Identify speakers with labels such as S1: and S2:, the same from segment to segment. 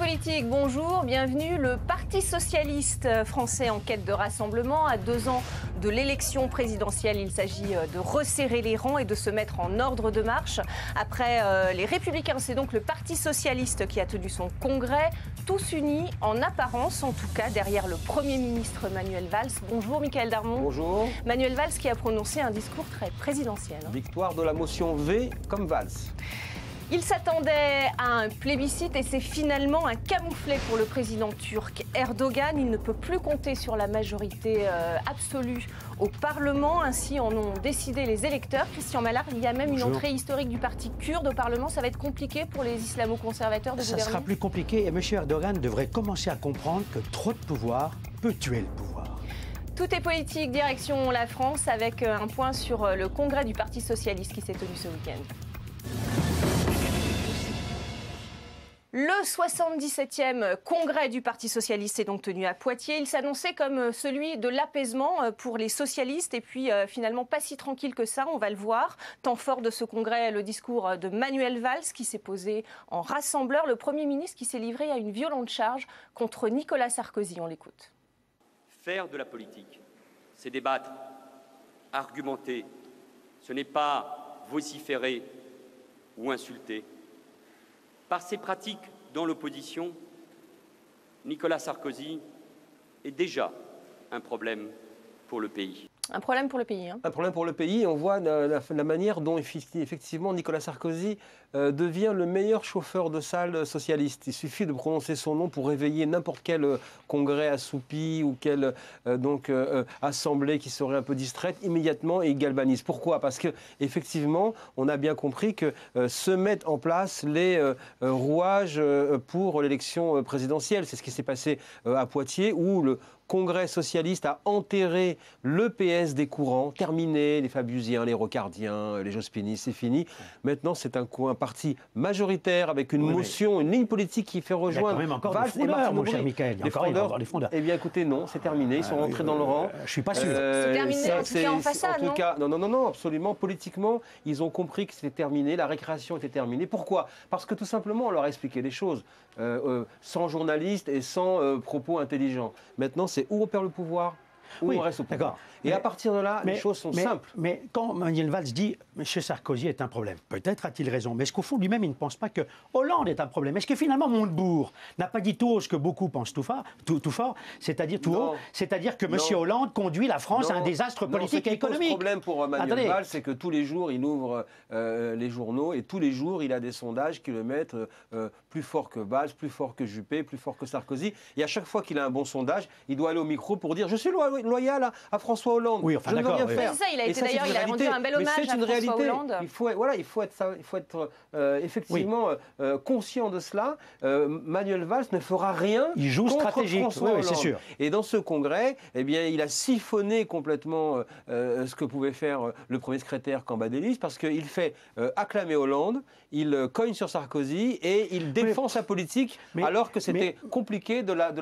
S1: Politique, bonjour, bienvenue. Le Parti socialiste français en quête de rassemblement. À 2 ans de l'élection présidentielle, il s'agit de resserrer les rangs et de se mettre en ordre de marche. Après les Républicains, c'est donc le Parti socialiste qui a tenu son congrès, tous unis en apparence, en tout cas derrière le Premier ministre Manuel Valls. Bonjour Mickaël Darmon.
S2: Bonjour.
S1: Manuel Valls qui a prononcé un discours très présidentiel.
S2: Victoire de la motion V comme Valls.
S1: Il s'attendait à un plébiscite et c'est finalement un camouflet pour le président turc Erdogan. Il ne peut plus compter sur la majorité absolue au Parlement. Ainsi en ont décidé les électeurs. Christian Mallard, il y a même une entrée historique du parti kurde au Parlement. Ça va être compliqué pour les islamo-conservateurs de gouverner.
S3: Ça sera plus compliqué et M. Erdogan devrait commencer à comprendre que trop de pouvoir peut tuer le pouvoir.
S1: Tout est politique, direction la France, avec un point sur le congrès du Parti socialiste qui s'est tenu ce week-end. Le 77e congrès du Parti socialiste est donc tenu à Poitiers. Il s'annonçait comme celui de l'apaisement pour les socialistes et puis finalement pas si tranquille que ça, on va le voir. Temps fort de ce congrès, le discours de Manuel Valls qui s'est posé en rassembleur, le Premier ministre qui s'est livré à une violente charge contre Nicolas Sarkozy. On l'écoute.
S4: Faire de la politique, c'est débattre, argumenter. Ce n'est pas vociférer ou insulter. Par ses pratiques dans l'opposition, Nicolas Sarkozy est déjà un problème pour le pays.
S1: Un problème pour le pays.
S2: Un problème pour le pays. On voit la manière dont effectivement Nicolas Sarkozy devient le meilleur chauffeur de salle socialiste. Il suffit de prononcer son nom pour réveiller n'importe quel congrès assoupi ou quelle assemblée qui serait un peu distraite. Immédiatement, il galvanise. Pourquoi ? Parce qu'effectivement, on a bien compris que se mettent en place les rouages pour l'élection présidentielle. C'est ce qui s'est passé à Poitiers où le Congrès socialiste a enterré le PS des courants, terminé, les Fabiusiens, les Rocardiens, les Jospini, c'est fini. Maintenant, c'est un parti majoritaire avec une motion, une ligne politique qui fait rejoindre
S3: Il y a quand même encore
S2: Valls
S3: des frondeurs, mon cher Mickaël. Il y a encore des frondeurs.
S2: Eh bien, écoutez, non, c'est terminé. Ils sont rentrés dans le rang.
S3: Je suis pas sûr.
S1: C'est terminé, en tout cas en façade,
S2: en tout cas, non, absolument. Politiquement, ils ont compris que c'était terminé, la récréation était terminée. Pourquoi ? Parce que tout simplement, on leur a expliqué les choses, sans journalistes et sans propos intelligents. Maintenant, c'est où on perd le pouvoir, où on reste au pouvoir. Et à partir de là, les choses sont simples.
S3: Mais quand Manuel Valls dit « M. Sarkozy est un problème », peut-être a-t-il raison, mais est-ce qu'au fond, lui-même, il ne pense pas que Hollande est un problème ? Est-ce que finalement, Montebourg n'a pas dit tout haut ce que beaucoup pensent tout fort, c'est-à-dire tout haut, c'est-à-dire que M. Hollande conduit la France à un désastre politique et économique ?
S2: Le problème pour Manuel Valls, c'est que tous les jours, il ouvre les journaux et tous les jours, il a des sondages qui le mettent plus fort que Valls, plus fort que Juppé, plus fort que Sarkozy. Et à chaque fois qu'il a un bon sondage, il doit aller au micro pour dire « Je suis loyal à François Hollande.
S3: Oui, enfin,
S2: je ne veux rien faire. »
S1: C'est ça, il a rendu un bel hommage à François Hollande.
S2: Il faut être effectivement conscient de cela. Manuel Valls ne fera rien contre François Hollande.
S3: C'est sûr.
S2: Et dans ce congrès, eh bien, il a siphonné complètement ce que pouvait faire le premier secrétaire Cambadélis, parce qu'il fait acclamer Hollande, il cogne sur Sarkozy et il défend sa politique, alors que c'était compliqué de la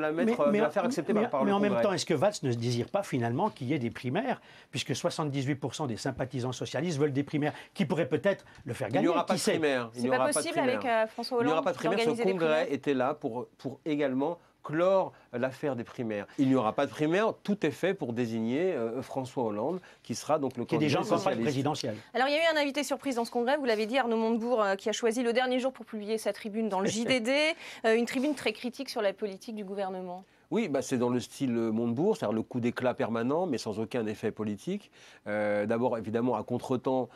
S2: faire accepter par le Congrès.
S3: Mais en même temps, est-ce que Valls ne désire pas finalement qu'il y ait des primaires, puisque 78% des sympathisants socialistes veulent des primaires, qui pourraient peut-être le faire gagner.
S2: Il n'y aura pas de primaire.
S1: C'est pas possible avec François Hollande.
S2: Il n'y aura pas de primaire. Ce congrès était là pour également clore l'affaire des primaires. Il n'y aura pas de primaire, tout est fait pour désigner François Hollande, qui sera donc le candidat socialiste.
S3: Campagne présidentielle.
S1: Alors il y a eu un invité surprise dans ce congrès, vous l'avez dit, Arnaud Montebourg, qui a choisi le dernier jour pour publier sa tribune dans le JDD, une tribune très critique sur la politique du gouvernement.
S2: Oui, c'est dans le style Montebourg, c'est-à-dire le coup d'éclat permanent, mais sans aucun effet politique. D'abord, évidemment, à contretemps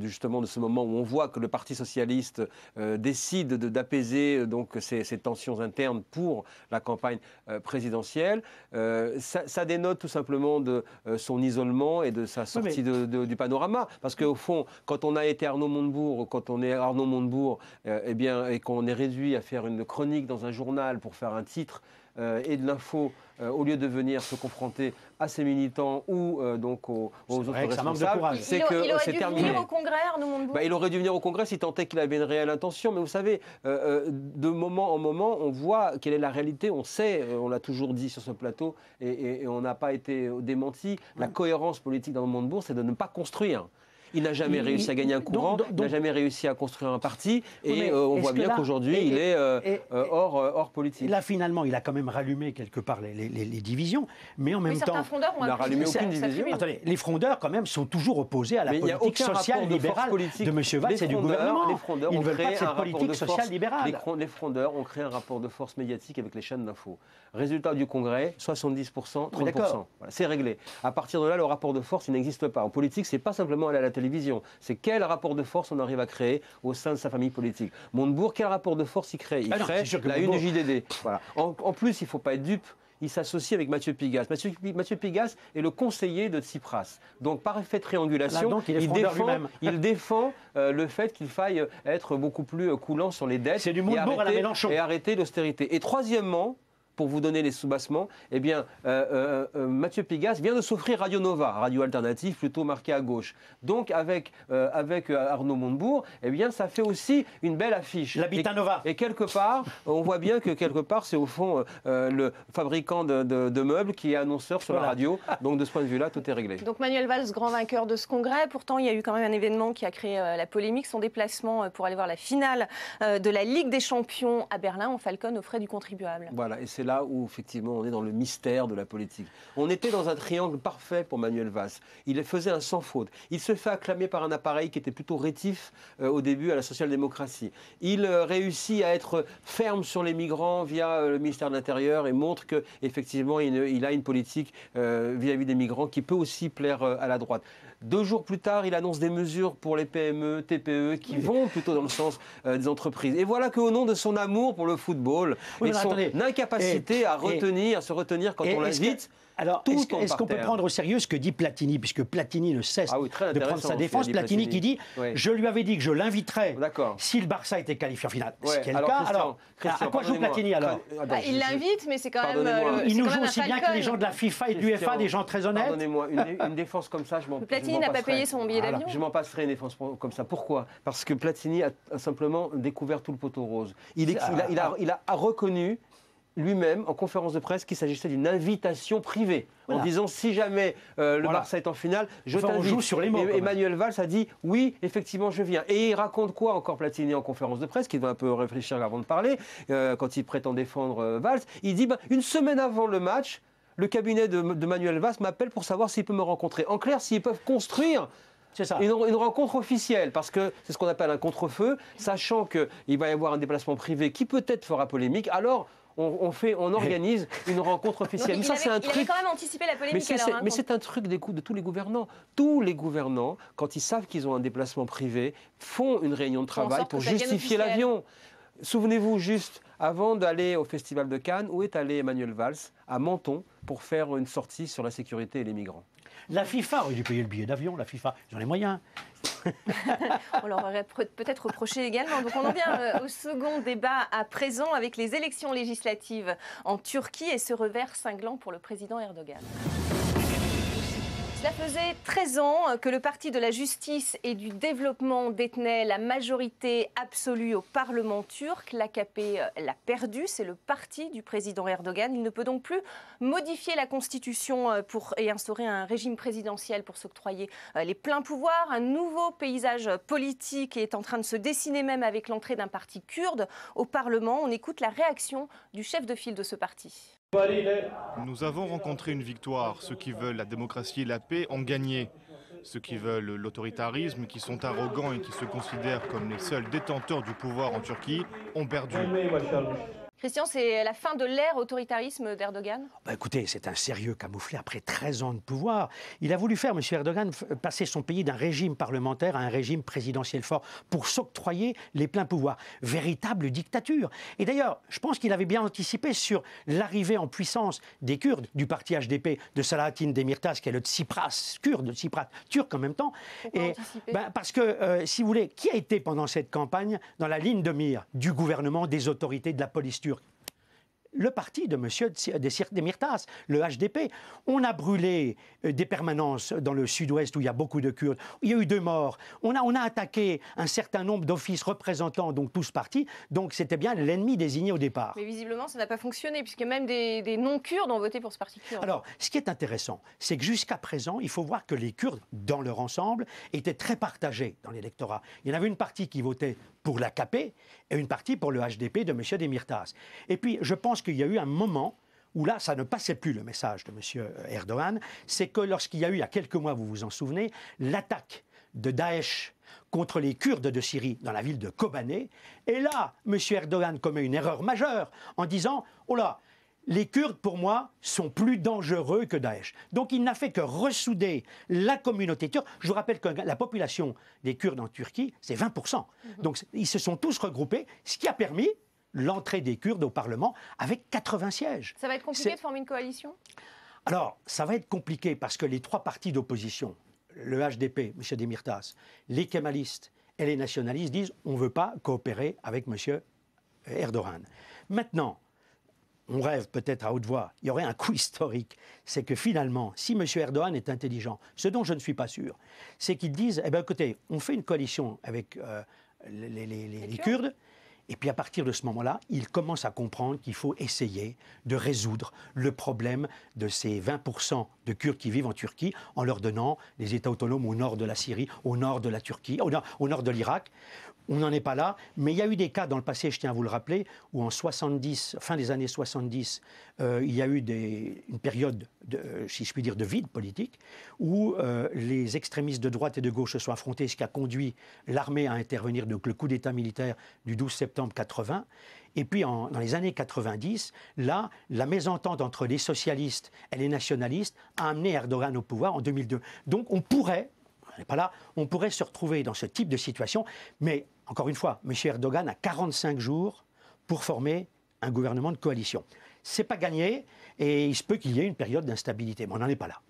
S2: justement de ce moment où on voit que le Parti socialiste décide d'apaiser ces tensions internes pour la campagne présidentielle. Ça dénote tout simplement de son isolement et de sa sortie du panorama. Parce qu'au fond, quand on a été Arnaud Montebourg, et qu'on est réduit à faire une chronique dans un journal pour faire un titre, et de l'info, au lieu de venir se confronter à ses militants ou aux autres responsables, c'est que c'est terminé. Il aurait dû venir
S1: au Congrès, Arnaud Montebourg.
S2: Il aurait dû venir au Congrès si tant est qu'il avait une réelle intention. Mais vous savez, de moment en moment, on voit quelle est la réalité. On sait, on l'a toujours dit sur ce plateau, et on n'a pas été démenti. La cohérence politique dans le Montebourg, c'est de ne pas construire. Il n'a jamais réussi à gagner un courant, il n'a jamais réussi à construire un parti, et on voit bien qu'aujourd'hui, il est hors politique.
S3: Là, finalement, il a quand même rallumé quelque part les divisions, mais en même temps...
S1: Certains frondeurs ont
S2: rallumé aucune division.
S3: Attendez, les frondeurs, quand même, sont toujours opposés à la politique sociale libérale de M. Valls et du gouvernement.
S2: Les frondeurs
S3: Ils
S2: ont
S3: ne veulent pas
S2: créé
S3: de cette
S2: un rapport
S3: politique
S2: de
S3: sociale
S2: force.
S3: libérale.
S2: Les frondeurs ont créé un rapport de force médiatique avec les chaînes d'infos. Résultat du Congrès, 70%, 30%. Voilà, c'est réglé. À partir de là, le rapport de force, il n'existe pas. En politique, c'est pas simplement aller à la télévision. C'est quel rapport de force on arrive à créer au sein de sa famille politique. Montebourg, quel rapport de force il crée? Il crée la une du JDD. Voilà. En plus, il ne faut pas être dupe. Il s'associe avec Mathieu Pigasse. Mathieu Pigasse est le conseiller de Tsipras. Donc, par effet de triangulation, il défend le fait qu'il faille être beaucoup plus coulant sur les dettes et arrêter l'austérité. Et troisièmement, pour vous donner les soubassements, eh bien, Mathieu Pigasse vient de s'offrir Radio Nova, radio alternative plutôt marquée à gauche. Donc, avec Arnaud Montebourg, eh bien, ça fait aussi une belle affiche.
S3: L'habitat Nova.
S2: Et quelque part, on voit bien que quelque part, c'est au fond le fabricant de meubles qui est annonceur sur la radio. Donc, de ce point de vue-là, tout est réglé.
S1: Donc, Manuel Valls, grand vainqueur de ce congrès. Pourtant, il y a eu quand même un événement qui a créé la polémique. Son déplacement pour aller voir la finale de la Ligue des Champions à Berlin en Falcon aux frais du contribuable.
S2: Voilà, et c'est là où, effectivement, on est dans le mystère de la politique. On était dans un triangle parfait pour Manuel Valls. Il faisait un sans faute. Il se fait acclamer par un appareil qui était plutôt rétif au début à la social-démocratie. Il réussit à être ferme sur les migrants via le ministère de l'Intérieur et montre qu'effectivement, il a une politique vis-à-vis des migrants qui peut aussi plaire à la droite. 2 jours plus tard, il annonce des mesures pour les PME, TPE qui vont plutôt dans le sens des entreprises. Et voilà qu'au nom de son amour pour le football et son incapacité à se retenir quand on l'invite.
S3: Alors, est-ce qu'on peut prendre au sérieux ce que dit Platini, puisque Platini ne cesse de prendre sa défense. Platini qui dit je lui avais dit que je l'inviterais si le Barça était qualifié en finale. Ce qui est le cas. Alors, à quoi joue Platini alors?
S1: Il l'invite, mais c'est quand même.
S3: Il nous joue aussi bien que les gens de la FIFA et de l'UEFA, des gens très honnêtes.
S2: Pardonnez-moi, une défense comme ça, je m'en passerai.
S1: Platini n'a pas payé son billet d'avion.
S2: Je m'en passerai une défense comme ça. Pourquoi? Parce que Platini a simplement découvert tout le poteau rose. Il a reconnu lui-même, en conférence de presse, qu'il s'agissait d'une invitation privée, en disant si jamais le Barça est en finale, je t'invite. Emmanuel Valls a dit oui, effectivement, je viens. Et il raconte quoi encore Platini en conférence de presse, qu'il va un peu réfléchir avant de parler, quand il prétend défendre Valls. Il dit une semaine avant le match, le cabinet de Manuel Valls m'appelle pour savoir s'il peut me rencontrer. En clair, s'ils peuvent construire une rencontre officielle, parce que c'est ce qu'on appelle un contre-feu, sachant qu'il va y avoir un déplacement privé qui peut-être fera polémique, alors on organise une rencontre officielle.
S1: Donc, il avait quand même anticipé la polémique.
S2: Mais c'est un truc de tous les gouvernants. Tous les gouvernants, quand ils savent qu'ils ont un déplacement privé, font une réunion de travail pour justifier l'avion. Souvenez-vous juste, avant d'aller au Festival de Cannes, où est allé Emmanuel Valls? À Menton, pour faire une sortie sur la sécurité et les migrants.
S3: La FIFA aurait dû payer le billet d'avion, la FIFA, ils ont les moyens.
S1: On leur aurait peut-être reproché également. Donc on en vient au second débat à présent avec les élections législatives en Turquie et ce revers cinglant pour le président Erdogan. Cela faisait 13 ans que le Parti de la Justice et du Développement détenait la majorité absolue au Parlement turc. L'AKP l'a perdu, c'est le parti du président Erdogan. Il ne peut donc plus modifier la Constitution et instaurer un régime présidentiel pour s'octroyer les pleins pouvoirs. Un nouveau paysage politique est en train de se dessiner même avec l'entrée d'un parti kurde au Parlement. On écoute la réaction du chef de file de ce parti.
S5: Nous avons rencontré une victoire. Ceux qui veulent la démocratie et la paix ont gagné. Ceux qui veulent l'autoritarisme, qui sont arrogants et qui se considèrent comme les seuls détenteurs du pouvoir en Turquie, ont perdu.
S1: Christian, c'est la fin de l'ère autoritarisme d'Erdogan?
S3: Écoutez, c'est un sérieux camouflet après 13 ans de pouvoir. Il a voulu faire, M. Erdogan, passer son pays d'un régime parlementaire à un régime présidentiel fort pour s'octroyer les pleins pouvoirs. Véritable dictature. Et d'ailleurs, je pense qu'il avait bien anticipé sur l'arrivée en puissance des Kurdes, du parti HDP, de Selahattin Demirtas, qui est le Tsipras, kurde, le Tsipras turc en même temps. Parce que, si vous voulez, qui a été pendant cette campagne dans la ligne de mire du gouvernement, des autorités, de la police turque? le parti de M. Demirtas, le HDP. On a brûlé des permanences dans le sud-ouest où il y a beaucoup de Kurdes. Il y a eu 2 morts. On a attaqué un certain nombre d'offices représentants donc tout ce parti. Donc c'était bien l'ennemi désigné au départ.
S1: Mais visiblement, ça n'a pas fonctionné, puisque même des non-Kurdes ont voté pour ce parti kurde.
S3: Alors, ce qui est intéressant, c'est que jusqu'à présent, il faut voir que les Kurdes, dans leur ensemble, étaient très partagés dans l'électorat. Il y en avait une partie qui votait pour l'AKP et une partie pour le HDP de M. Demirtas. Et puis, je pense qu'il y a eu un moment où là, ça ne passait plus le message de M. Erdogan. C'est que lorsqu'il y a eu, il y a quelques mois, vous vous en souvenez, l'attaque de Daesh contre les Kurdes de Syrie dans la ville de Kobané. Et là, M. Erdogan commet une erreur majeure en disant « Oh là, les Kurdes, pour moi, sont plus dangereux que Daesh. » Donc il n'a fait que ressouder la communauté turque. Je vous rappelle que la population des Kurdes en Turquie, c'est 20%. Donc ils se sont tous regroupés, ce qui a permis l'entrée des Kurdes au Parlement avec 80 sièges.
S1: Ça va être compliqué de former une coalition?
S3: Alors, ça va être compliqué parce que les 3 partis d'opposition, le HDP, M. Demirtas, les kémalistes et les nationalistes disent on ne veut pas coopérer avec M. Erdogan. Maintenant, on rêve peut-être à haute voix, il y aurait un coup historique, c'est que finalement, si M. Erdogan est intelligent, ce dont je ne suis pas sûr, c'est qu'ils disent, eh bien écoutez, on fait une coalition avec les Kurdes, et puis à partir de ce moment-là, il commence à comprendre qu'il faut essayer de résoudre le problème de ces 20% de Kurdes qui vivent en Turquie en leur donnant des États autonomes au nord de la Syrie, au nord de la Turquie, au nord de l'Irak. On n'en est pas là, mais il y a eu des cas dans le passé, je tiens à vous le rappeler, où en 70, fin des années 70, il y a eu une période, si je puis dire, de vide politique, où les extrémistes de droite et de gauche se sont affrontés, ce qui a conduit l'armée à intervenir, donc le coup d'État militaire du 12 septembre 80. Et puis, dans les années 90, là, la mésentente entre les socialistes et les nationalistes a amené Erdogan au pouvoir en 2002. Donc, on pourrait... On n'est pas là, on pourrait se retrouver dans ce type de situation, mais encore une fois, M. Erdogan a 45 jours pour former un gouvernement de coalition. Ce n'est pas gagné et il se peut qu'il y ait une période d'instabilité, mais on n'en est pas là.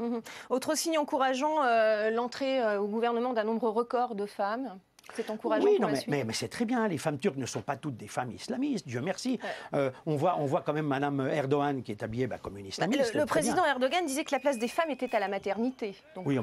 S1: Autre signe encourageant, l'entrée au gouvernement d'un nombre record de femmes. C'est encourageant
S3: oui,
S1: pour
S3: non,
S1: la suite.
S3: mais c'est très bien. Les femmes turques ne sont pas toutes des femmes islamistes, Dieu merci. On voit quand même Mme Erdogan qui est habillée comme une islamiste.
S1: Le président Erdogan disait que la place des femmes était à la maternité. Donc...
S3: Oui,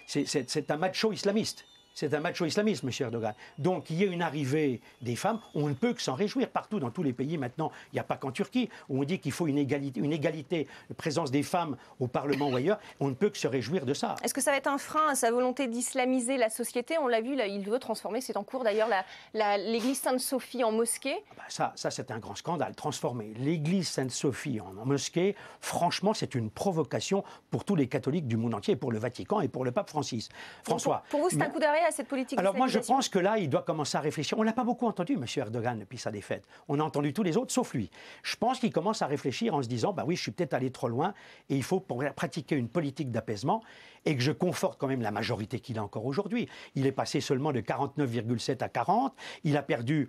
S3: c'est un macho islamiste. C'est un macho islamiste, M. Erdogan. Donc, il y a une arrivée des femmes, on ne peut que s'en réjouir. Partout, dans tous les pays, maintenant, il n'y a pas qu'en Turquie, où on dit qu'il faut une égalité, de présence des femmes au Parlement ou ailleurs, on ne peut que se réjouir de ça.
S1: Est-ce que ça va être un frein à sa volonté d'islamiser la société? On l'a vu, là, il veut transformer, c'est en cours d'ailleurs, l'église Sainte-Sophie en mosquée.
S3: Ça c'est un grand scandale. Transformer l'église Sainte-Sophie en mosquée, franchement, c'est une provocation pour tous les catholiques du monde entier, pour le Vatican et pour le pape François.
S1: Pour vous, c'est un coup d'arrêt à cette politique?
S3: Alors moi, je pense que là, il doit commencer à réfléchir. On n'a pas beaucoup entendu M. Erdogan depuis sa défaite. On a entendu tous les autres, sauf lui. Je pense qu'il commence à réfléchir en se disant, oui, je suis peut-être allé trop loin et il faut pratiquer une politique d'apaisement et que je conforte quand même la majorité qu'il a encore aujourd'hui. Il est passé seulement de 49,7 à 40. Il a perdu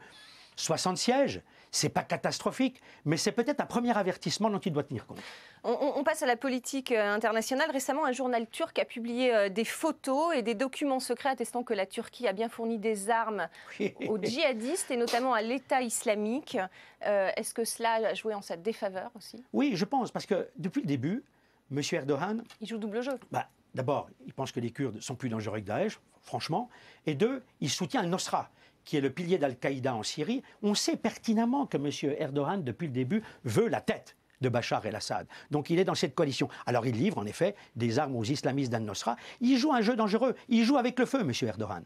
S3: 60 sièges. C'est pas catastrophique, mais c'est peut-être un premier avertissement dont il doit tenir compte.
S1: On passe à la politique internationale. Récemment, un journal turc a publié des photos et des documents secrets attestant que la Turquie a bien fourni des armes aux djihadistes et notamment à l'État islamique. Est-ce que cela a joué en sa défaveur aussi?
S3: Oui, je pense, parce que depuis le début, M. Erdogan...
S1: Il joue double jeu.
S3: D'abord, il pense que les Kurdes sont plus dangereux que Daesh, franchement. Et 2, il soutient Al-Nosra, qui est le pilier d'Al-Qaïda en Syrie. On sait pertinemment que M. Erdogan, depuis le début, veut la tête de Bachar el-Assad. Donc il est dans cette coalition. Alors il livre en effet des armes aux islamistes d'Al-Nosra. Il joue un jeu dangereux. Il joue avec le feu, M. Erdogan.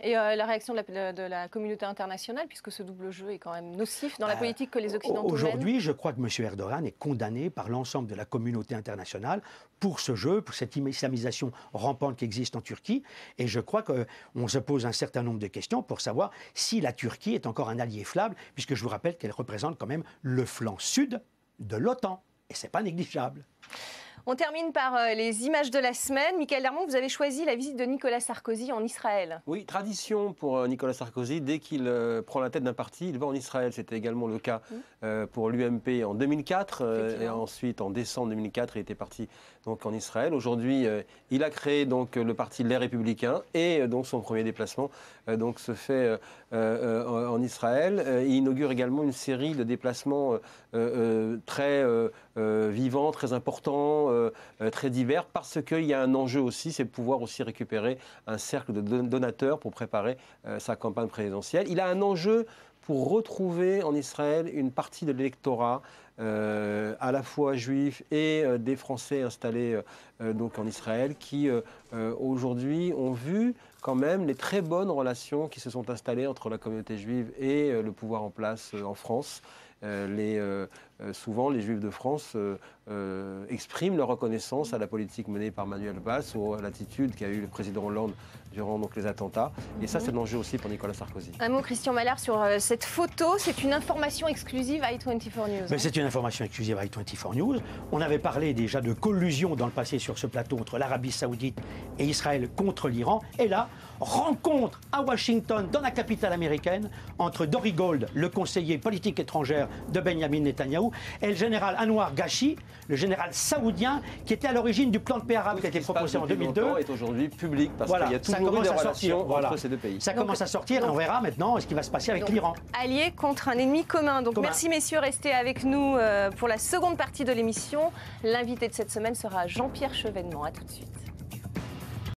S1: Et la réaction de la communauté internationale, puisque ce double jeu est quand même nocif dans la politique que les Occidentaux
S3: Aujourd'hui,
S1: mènent.
S3: je crois que M. Erdogan est condamné par l'ensemble de la communauté internationale pour ce jeu, pour cette islamisation rampante qui existe en Turquie. Et je crois qu'on se pose un certain nombre de questions pour savoir si la Turquie est encore un allié fiable, puisque je vous rappelle qu'elle représente quand même le flanc sud de l'OTAN. Et ce n'est pas négligeable.
S1: On termine par les images de la semaine. Michael Darmon, vous avez choisi la visite de Nicolas Sarkozy en Israël.
S2: Oui, tradition pour Nicolas Sarkozy. Dès qu'il prend la tête d'un parti, il va en Israël. C'était également le cas pour l'UMP en 2004. Et ensuite, en décembre 2004, il était parti donc en Israël. Aujourd'hui, il a créé donc le parti Les Républicains et donc son premier déplacement donc se fait en Israël. Il inaugure également une série de déplacements très vivants, très importants, très divers, parce qu'il y a un enjeu aussi, c'est de pouvoir aussi récupérer un cercle de donateurs pour préparer sa campagne présidentielle. Il a un enjeu pour retrouver en Israël une partie de l'électorat à la fois juifs et des Français installés donc en Israël qui aujourd'hui ont vu quand même les très bonnes relations qui se sont installées entre la communauté juive et le pouvoir en place en France. Souvent, les Juifs de France expriment leur reconnaissance à la politique menée par Manuel Valls ou à l'attitude qu'a eu le président Hollande durant donc, les attentats. Et ça, c'est un enjeu aussi pour Nicolas Sarkozy.
S1: Un mot, Christian Mallard, sur cette photo. C'est une information exclusive à i24 News.
S3: Mais c'est une information exclusive à i24 News. On avait parlé déjà de collusion dans le passé sur ce plateau entre l'Arabie Saoudite et Israël contre l'Iran. Et là, rencontre à Washington, dans la capitale américaine, entre Dory Gold, le conseiller politique étrangère de Benjamin Netanyahou, et le général Anwar Ghashi, le général saoudien, qui était à l'origine du plan de paix arabe qui a été proposé en 2002.
S2: Est aujourd'hui public parce qu'il y a toujours eu des relations entre ces deux pays.
S3: Ça commence à sortir et on verra maintenant ce qui va se passer avec l'Iran.
S1: Alliés contre un ennemi commun. Donc merci messieurs, restez avec nous pour la seconde partie de l'émission. L'invité de cette semaine sera Jean-Pierre Chevènement. À tout de suite.